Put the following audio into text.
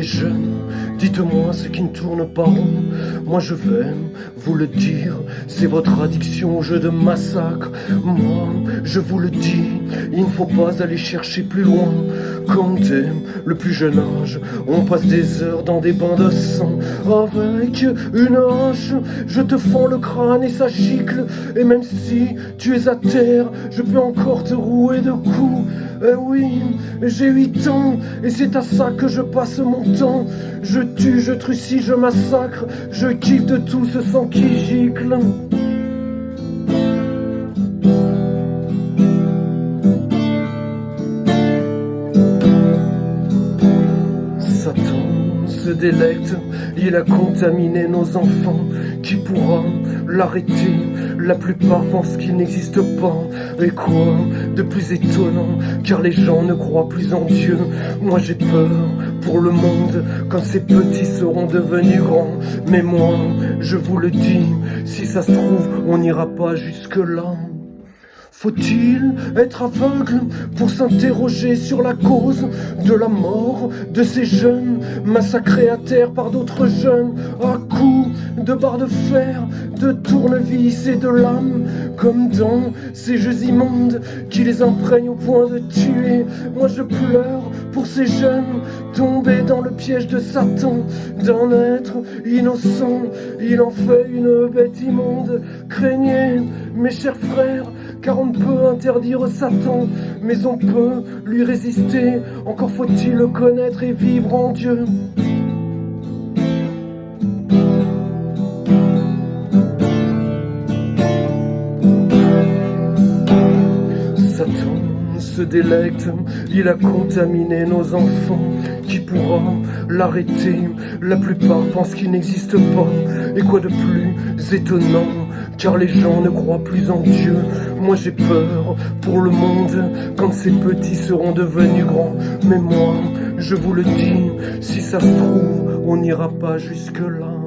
les jeunes, dites-moi ce qui ne tourne pas rond. Moi je vais vous le dire, c'est votre addiction au jeu de massacre. Moi je vous le dis, il ne faut pas aller chercher plus loin. Comme dès le plus jeune âge, on passe des heures dans des bains de sang. Avec une hache, je te fends le crâne et ça gicle. Et même si tu es à terre, je peux encore te rouer de coups. Eh oui, j'ai 8 ans et c'est à ça que je passe mon temps. Je tue, je trucie, je massacre, je kiffe de tout ce sang qui gicle. Satan se délecte, il a contaminé nos enfants. Qui pourra l'arrêter? La plupart pensent qu'il n'existe pas. Et quoi de plus étonnant, car les gens ne croient plus en Dieu. Moi j'ai peur pour le monde, quand ces petits seront devenus grands. Mais moi, je vous le dis, si ça se trouve, on n'ira pas jusque-là. Faut-il être aveugle pour s'interroger sur la cause de la mort de ces jeunes massacrés à terre par d'autres jeunes à coups de barres de fer, de tournevis et de lames, comme dans ces jeux immondes qui les imprègnent au point de tuer. Moi je pleure pour ces jeunes tombés dans le piège de Satan, d'un être innocent, il en fait une bête immonde. Craignez, mes chers frères, car on ne peut interdire Satan, mais on peut lui résister. Encore faut-il le connaître et vivre en Dieu. Satan se délecte, il a contaminé nos enfants. Qui pourra l'arrêter? La plupart pensent qu'il n'existe pas. Et quoi de plus étonnant, car les gens ne croient plus en Dieu. Moi j'ai peur pour le monde, quand ces petits seront devenus grands. Mais moi, je vous le dis, si ça se trouve, on n'ira pas jusque-là.